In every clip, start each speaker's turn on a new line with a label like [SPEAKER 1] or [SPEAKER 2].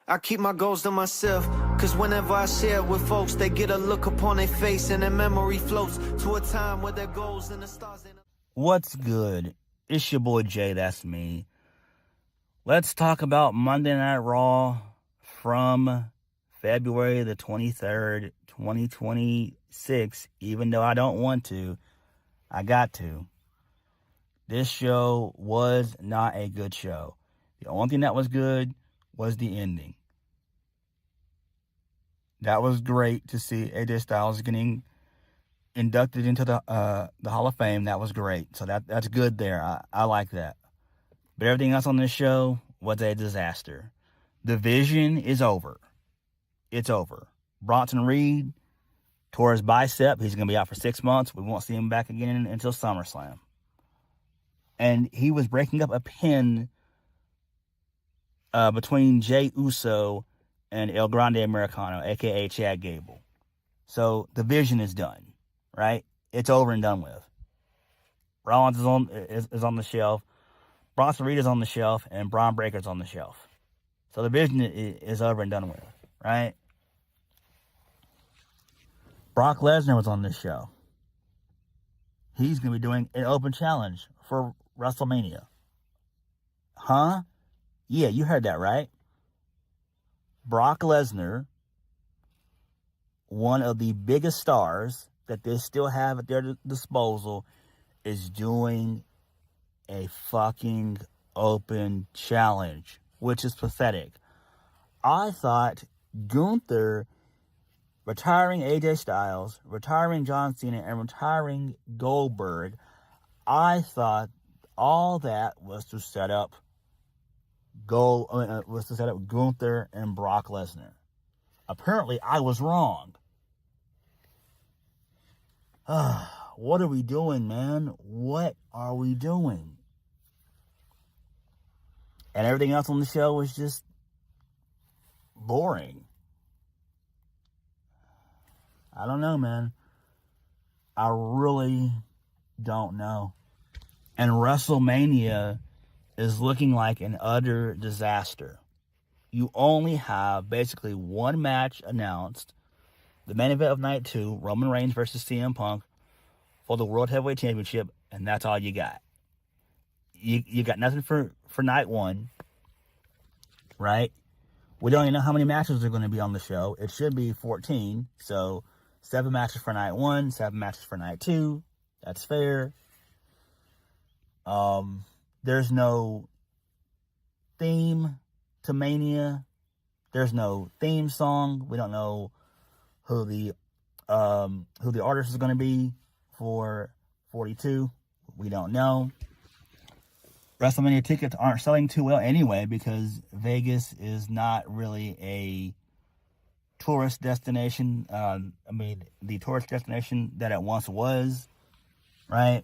[SPEAKER 1] I keep my goals to myself, cause whenever I share it with folks, they get a look upon their face and their memory floats to a time where their goals and the stars ain't...
[SPEAKER 2] What's good? It's your boy Jay, that's me. Let's talk about Monday Night Raw from February the 23rd, 2026. Even though I don't want to, I got to. This show was not a good show. The only thing that was good was the ending. That was great to see AJ Styles getting inducted into the Hall of Fame. That was great. So that's good there. I like that. But everything else on this show was a disaster. The Vision is over. It's over. Bronson Reed tore his bicep. He's going to be out for 6 months. We won't see him back again until SummerSlam. And he was breaking up a pin between Jey Uso and El Grande Americano, a.k.a. Chad Gable. So the Vision is done, right? It's over and done with. Rollins is on the shelf. Bronson Reed is on the shelf. And Braun Breaker's on the shelf. So the Vision is over and done with, right? Brock Lesnar was on this show. He's going to be doing an open challenge for WrestleMania. Huh? Yeah, you heard that right. Brock Lesnar, one of the biggest stars that they still have at their disposal, is doing a fucking open challenge, which is pathetic. I thought Gunther retiring AJ Styles, retiring John Cena, and retiring Goldberg, I thought all that was to set up Gunther and Brock Lesnar. Apparently, I was wrong. What are we doing, man? What are we doing? And everything else on the show was just boring. I don't know, man. I really don't know. And WrestleMania is looking like an utter disaster. You only have basically one match announced. The main event of night 2, Roman Reigns versus CM Punk for the World Heavyweight Championship, and that's all you got. You got nothing for night 1, right? We don't even know how many matches are going to be on the show. It should be 14, so 7 matches for night 1, 7 matches for night 2. That's fair. There's no theme to Mania. There's no theme song. We don't know who the artist is going to be for 42. We don't know. WrestleMania tickets aren't selling too well anyway because Vegas is not really a tourist destination. The tourist destination that it once was, right?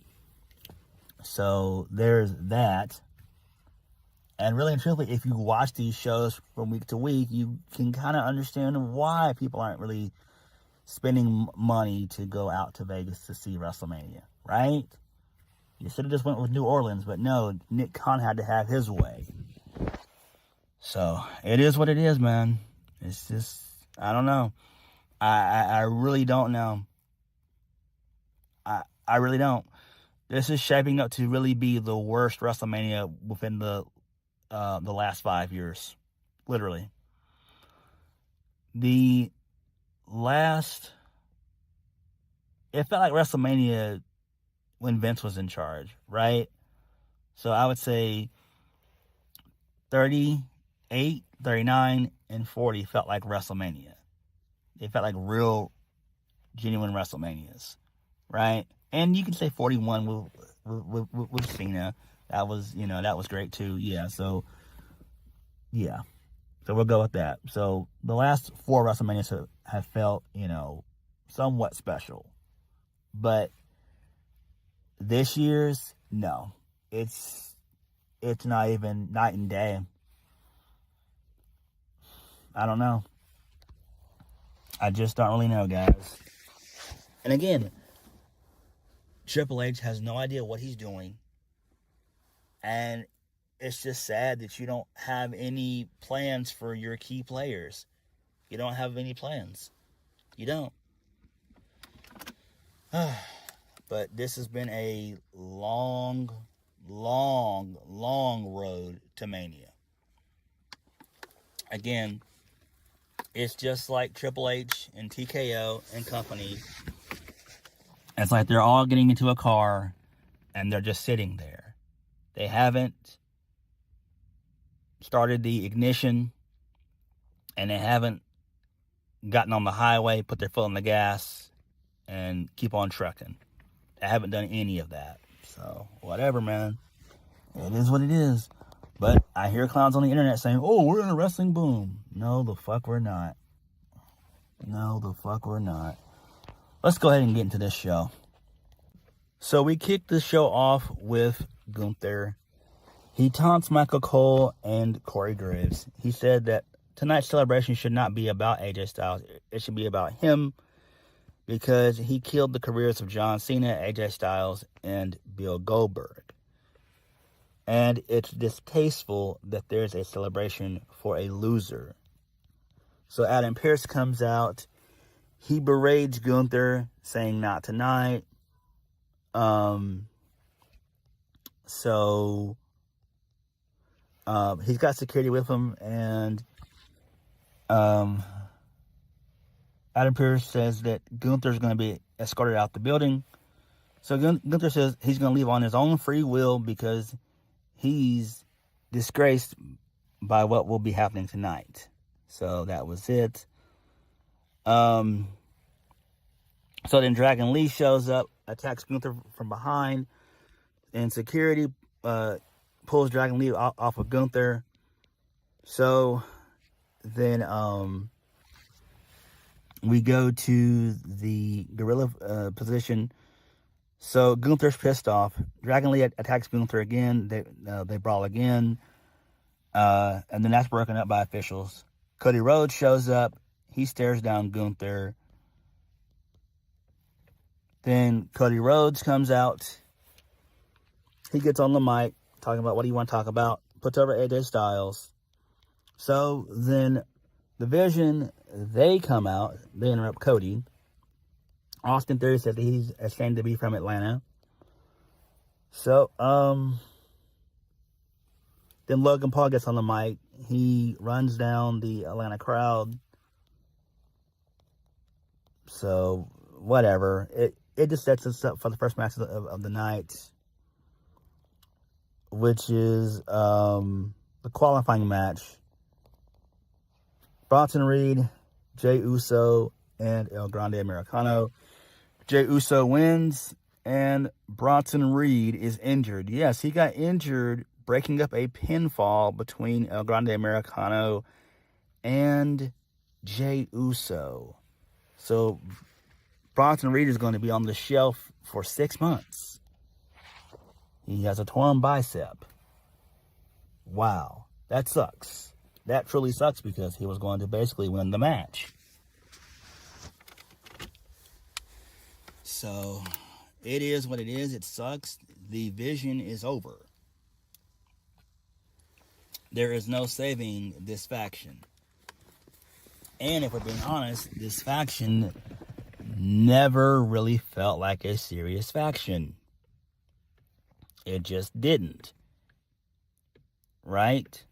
[SPEAKER 2] So there's that. And really and truthfully, if you watch these shows from week to week, you can kind of understand why people aren't really spending money to go out to Vegas to see WrestleMania, right? You should have just went with New Orleans, but no, Nick Khan had to have his way. So it is what it is, man. It's just, I don't know. I really don't know. I really don't. This is shaping up to really be the worst WrestleMania within the last 5 years. Literally. It felt like WrestleMania when Vince was in charge, right? So I would say 38, 39, and 40 felt like WrestleMania. It felt like real, genuine WrestleManias, right? And you can say 41 with Cena. That was great too. Yeah, so we'll go with that. So the last 4 WrestleManias have felt, somewhat special. But this year's, no. It's not even night and day. I don't know. I just don't really know, guys. And again, Triple H has no idea what he's doing. And it's just sad that you don't have any plans for your key players. You don't have any plans. You don't. But this has been a long road to Mania. Again, it's just like Triple H and TKO and company. It's like they're all getting into a car and they're just sitting there. They haven't started the ignition and they haven't gotten on the highway, put their foot on the gas, and keep on trucking. I haven't done any of that. So, whatever, man. It is what it is. But I hear clowns on the internet saying, oh, we're in a wrestling boom. No, the fuck we're not. No, the fuck we're not. Let's go ahead and get into this show. So we kicked the show off with Gunther. He taunts Michael Cole and Corey Graves. He said that tonight's celebration should not be about AJ Styles. It should be about him because he killed the careers of John Cena, AJ Styles, and Bill Goldberg. And it's distasteful that there's a celebration for a loser. So Adam Pearce comes out. He berates Gunther, saying not tonight. He's got security with him, and Adam Pearce says that Gunther's going to be escorted out the building. So Gunther says he's going to leave on his own free will because he's disgraced by what will be happening tonight. So that was it. So then Dragon Lee shows up, attacks Gunther from behind, and security pulls Dragon Lee off of Gunther. So then we go to the gorilla position. So Gunther's pissed off. Dragon Lee attacks Gunther again. They brawl again. And then that's broken up by officials. Cody Rhodes shows up. He stares down Gunther. Then Cody Rhodes comes out. He gets on the mic, talking about what do you want to talk about. Puts over AJ Styles. So then the Vision, they come out. They interrupt Cody. Austin Theory said that he's ashamed to be from Atlanta. So, then Logan Paul gets on the mic. He runs down the Atlanta crowd. So, whatever. It just sets us up for the first match of the night, which is the qualifying match. Bronson Reed, Jey Uso, and El Grande Americano. Jey Uso wins, and Bronson Reed is injured. Yes, he got injured breaking up a pinfall between El Grande Americano and Jey Uso. So Bronson Reed is going to be on the shelf for 6 months. He has a torn bicep. Wow, that sucks. That truly sucks because he was going to basically win the match. So, it is what it is. It sucks. The Vision is over. There is no saving this faction. And if we're being honest, this faction never really felt like a serious faction. It just didn't. Right?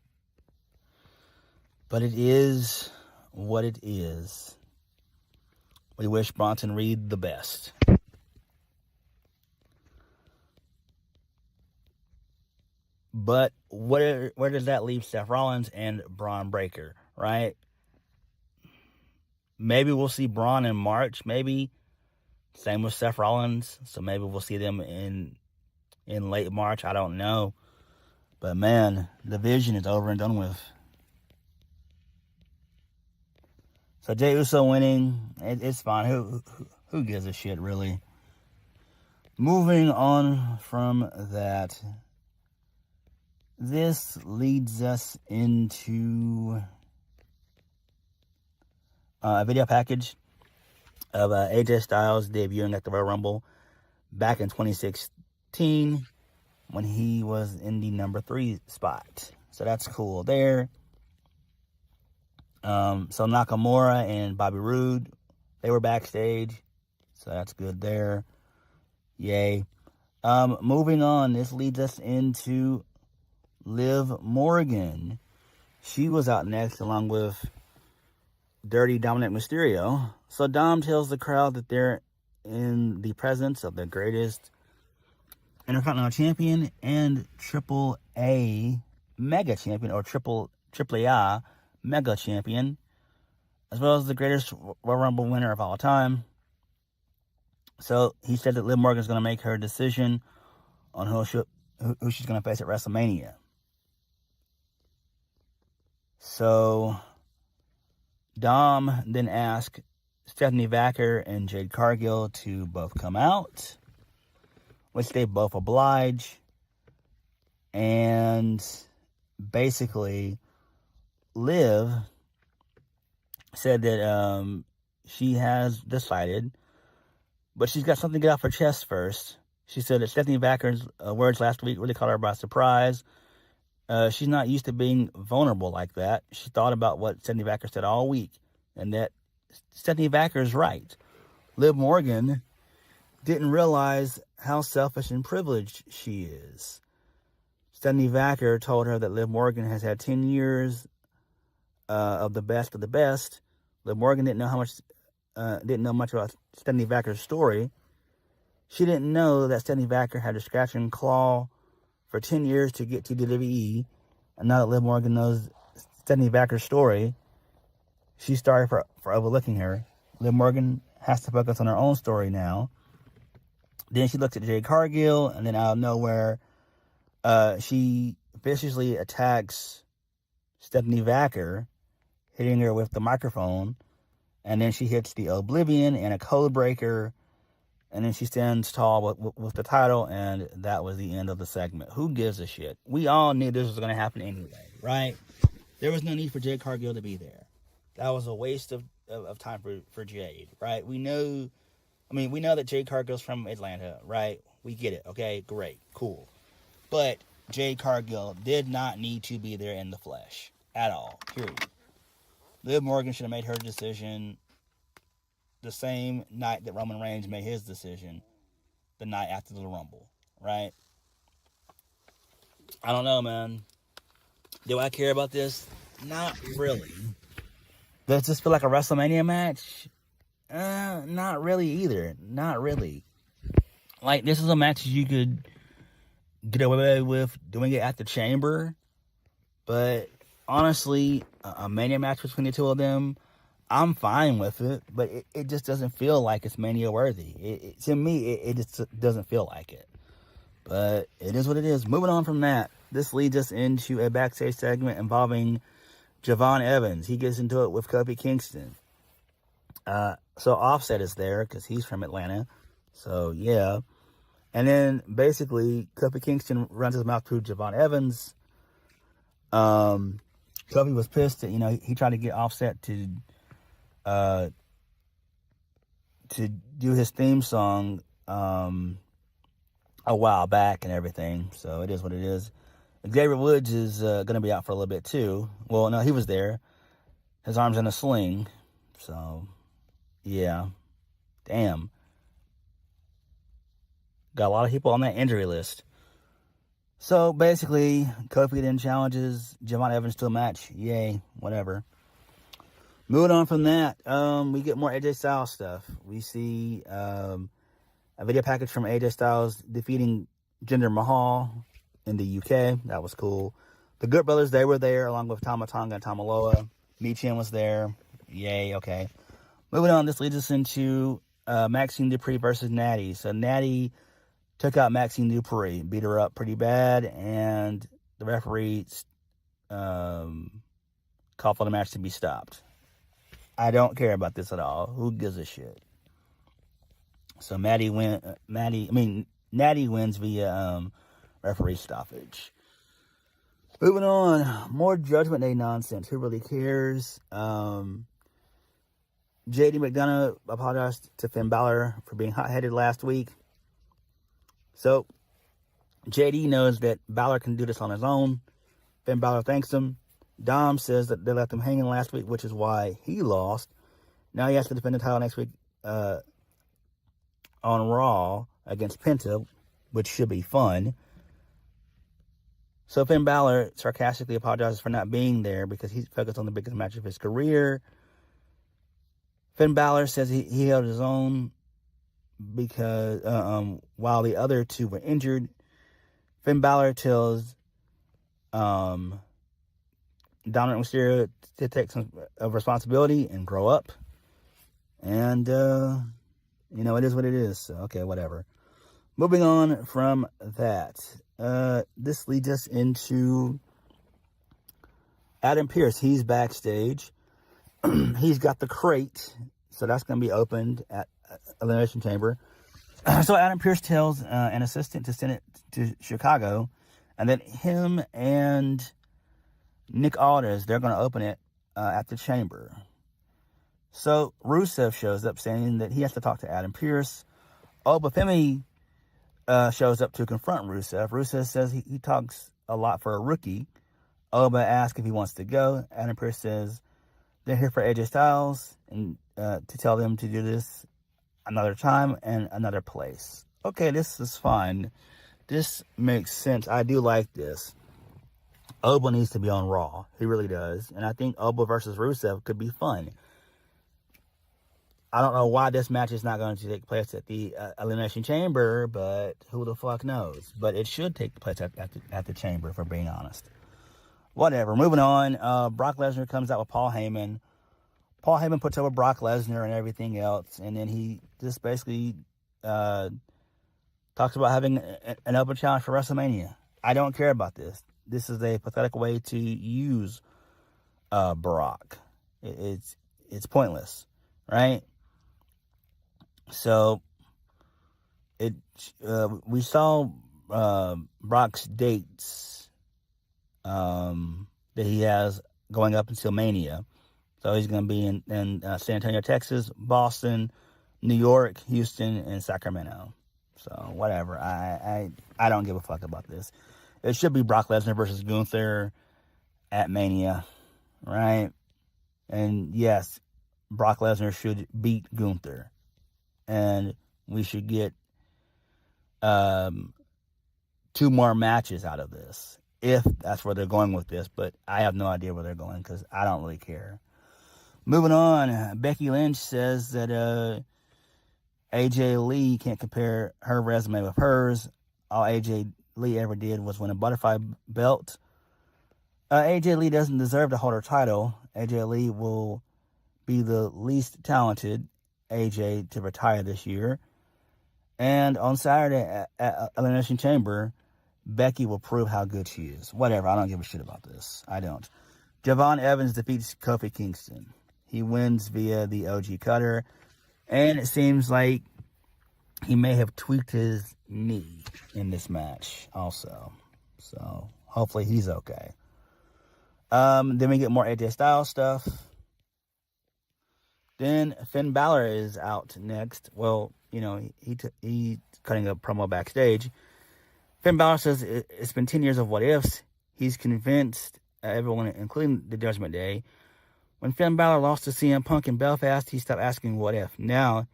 [SPEAKER 2] But it is what it is. We wish Bronson Reed the best. But where does that leave Seth Rollins and Braun Breaker, right? Maybe we'll see Braun in March, maybe. Same with Seth Rollins. So maybe we'll see them in late March. I don't know. But man, the Vision is over and done with. So Jey Uso winning, it's fine. Who gives a shit, really? Moving on from that, this leads us into a video package of AJ Styles debuting at the Royal Rumble back in 2016. when he was in the number 3 spot. So that's cool there. So Nakamura and Bobby Roode, they were backstage. So that's good there. Yay. Moving on, this leads us into Liv Morgan. She was out next along with Dirty Dominic Mysterio. So Dom tells the crowd that they're in the presence of the greatest Intercontinental Champion and Triple A Mega Champion, or Triple A Mega Champion, as well as the greatest Royal Rumble winner of all time. So he said that Liv Morgan is going to make her decision on who she's going to face at WrestleMania. So Dom then asked Stephanie Vacker and Jade Cargill to both come out, which they both oblige. And basically, Liv said that she has decided, but she's got something to get off her chest first. She said that Stephanie Vacker's words last week really caught her by surprise. She's not used to being vulnerable like that. She thought about what Stephanie Vacker said all week, and that Stephanie Vacker is right. Liv Morgan didn't realize how selfish and privileged she is. Stephanie Vacker told her that Liv Morgan has had 10 years of the best of the best. Liv Morgan didn't know much about Stephanie Vacker's story. She didn't know that Stephanie Vacker had to scratch and claw for 10 years to get to WWE. And now that Liv Morgan knows Stephanie Vacker's story, she's sorry for overlooking her. Liv Morgan has to focus on her own story now. Then she looks at Jade Cargill, and then out of nowhere, she viciously attacks Stephanie Vacker, hitting her with the microphone. And then she hits the Oblivion and a code breaker. And then she stands tall with the title, and that was the end of the segment. Who gives a shit? We all knew this was going to happen anyway, right? There was no need for Jade Cargill to be there. That was a waste of time for Jade, right? We know that Jade Cargill's from Atlanta, right? We get it, okay? Great, cool. But Jade Cargill did not need to be there in the flesh at all, period. Liv Morgan should have made her decision the same night that Roman Reigns made his decision, the night after the Rumble, right? I don't know, man. Do I care about this? Not really. Does this feel like a WrestleMania match? Not really either. Not really. Like, this is a match you could get away with doing it at the Chamber, but honestly, a Mania match between the two of them, I'm fine with it, but it just doesn't feel like it's Mania worthy. To me, it just doesn't feel like it. But it is what it is. Moving on from that, this leads us into a backstage segment involving Javon Evans. He gets into it with Kofi Kingston. So Offset is there because he's from Atlanta. So, yeah. And then, basically, Kofi Kingston runs his mouth through Javon Evans. Kofi was pissed that, he tried to get Offset to do his theme song a while back and everything. So it is what it is. Xavier Woods is going to be out for a little bit too. Well, no, he was there. His arm's in a sling. So, yeah. Damn. Got a lot of people on that injury list. So, basically, Kofi then challenges Javon Evans to a match. Yay. Whatever. Moving on from that, we get more AJ Styles stuff. We see a video package from AJ Styles defeating Jinder Mahal in the UK. That was cool. The Good Brothers, they were there, along with Tama Tonga and Tamaloa. Michin was there. Yay, okay. Moving on, this leads us into Maxine Dupree versus Natty. So Natty took out Maxine Dupree, beat her up pretty bad, and the referee called for the match to be stopped. I don't care about this at all. Who gives a shit? So Natty wins via referee stoppage. Moving on, more Judgment Day nonsense. Who really cares? JD McDonough apologized to Finn Balor for being hot-headed last week. So, JD knows that Balor can do this on his own. Finn Balor thanks him. Dom says that they left him hanging last week, which is why he lost. Now he has to defend the title next week on Raw against Penta, which should be fun. So Finn Balor sarcastically apologizes for not being there because he's focused on the biggest match of his career. Finn Balor says he held his own because while the other two were injured. Finn Balor tells Dominic Mysterio to take some responsibility and grow up. And, it is what it is. So, okay, whatever. Moving on from that. This leads us into Adam Pearce. He's backstage. He's got the crate. So that's going to be opened at Elimination Chamber. So Adam Pearce tells an assistant to send it to Chicago. And then him and Nick Aldis, they're going to open it at the Chamber. So Rusev shows up saying that he has to talk to Adam Pearce. Obafemi shows up to confront Rusev. Rusev says he talks a lot for a rookie. Oba asks if he wants to go. Adam Pearce says they're here for AJ Styles and to tell them to do this another time and another place. Okay, this is fine. This makes sense. I do like this. Oba needs to be on Raw. He really does. And I think Oba versus Rusev could be fun. I don't know why this match is not going to take place at the Elimination Chamber, but who the fuck knows? But it should take place at the Chamber, if we're being honest. Whatever. Moving on. Brock Lesnar comes out with Paul Heyman. Paul Heyman puts over Brock Lesnar and everything else. And then he just basically talks about having an open challenge for WrestleMania. I don't care about this. This is a pathetic way to use Brock. It's pointless, right? So we saw Brock's dates that he has going up until Mania. So he's going to be in San Antonio, Texas, Boston, New York, Houston, and Sacramento. So whatever. I don't give a fuck about this. It should be Brock Lesnar versus Gunther at Mania, right? And yes, Brock Lesnar should beat Gunther. And we should get 2 more matches out of this, if that's where they're going with this. But I have no idea where they're going because I don't really care. Moving on, Becky Lynch says that AJ Lee can't compare her resume with hers. All AJ Lee ever did was win a butterfly belt. AJ Lee doesn't deserve to hold her title. AJ Lee will be the least talented AJ to retire this year. And on Saturday at Elimination Chamber, Becky will prove how good she is. Whatever, I don't give a shit about this. I don't. Javon Evans defeats Kofi Kingston. He wins via the OG cutter. And it seems like he may have tweaked his knee in this match also. So hopefully he's okay. Then we get more AJ Styles stuff. Then Finn Balor is out next. Well, he's cutting a promo backstage. Finn Balor says it's been 10 years of what ifs. He's convinced everyone, including the Judgment Day. When Finn Balor lost to CM Punk in Belfast, he stopped asking what if. Now,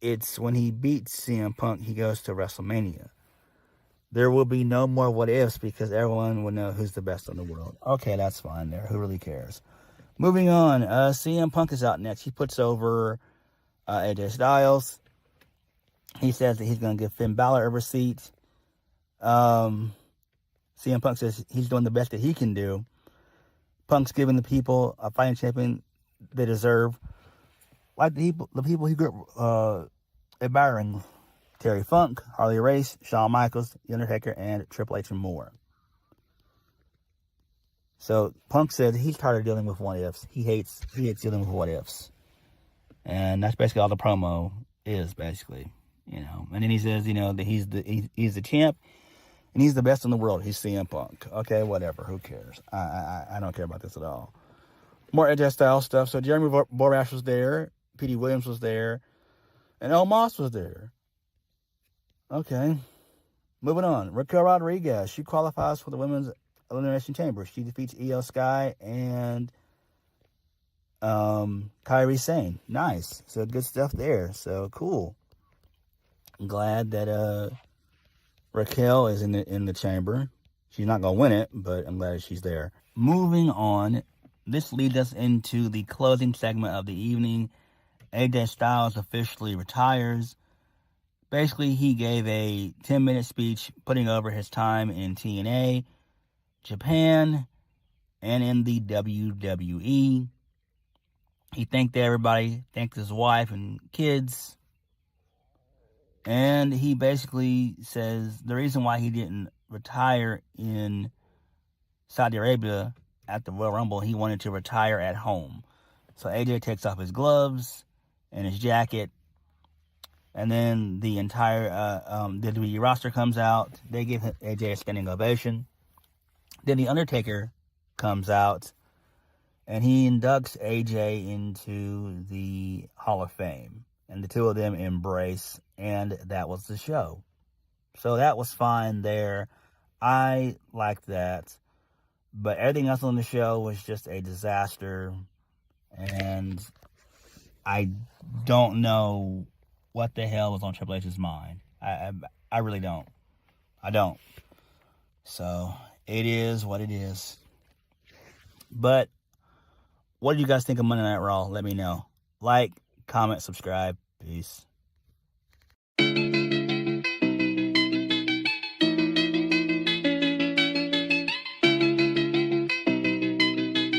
[SPEAKER 2] it's when he beats CM Punk, he goes to WrestleMania. There will be no more what ifs because everyone will know who's the best in the world. Okay, that's fine there. Who really cares? Moving on, CM Punk is out next. He puts over AJ Styles. He says that he's going to give Finn Balor a receipt. CM Punk says he's doing the best that he can do. Punk's giving the people a fighting champion they deserve. Like the people he grew up admiring. Terry Funk, Harley Race, Shawn Michaels, The Undertaker, and Triple H and more. So Punk said he's tired of dealing with what ifs. He hates dealing with what ifs. And that's basically all the promo is, basically. And then he says, that he's the champ and he's the best in the world. He's CM Punk. Okay, whatever. Who cares? I don't care about this at all. More AJ Styles stuff. So Jeremy Borash was there. Petey Williams was there. And El Moss was there. Okay. Moving on. Raquel Rodriguez. She qualifies for the Women's Elimination Chamber. She defeats Io Sky and Kairi Sane. Nice. So good stuff there. So cool. I'm glad that Raquel is in the chamber. She's not gonna win it, but I'm glad she's there. Moving on. This leads us into the closing segment of the evening. AJ Styles officially retires. Basically, he gave a 10-minute speech putting over his time in TNA, Japan, and in the WWE. He thanked everybody, thanked his wife and kids, and he basically says the reason why he didn't retire in Saudi Arabia at the Royal Rumble, he wanted to retire at home. So AJ takes off his gloves and his jacket, and then the entire WWE roster comes out. They give AJ a standing ovation. Then the Undertaker comes out, and he inducts AJ into the Hall of Fame. And the two of them embrace, and that was the show. So that was fine there. I liked that. But everything else on the show was just a disaster. And I don't know what the hell was on Triple H's mind. I really don't. I don't. So it is what it is. But what do you guys think of Monday Night Raw? Let me know. Like, comment, subscribe. Peace.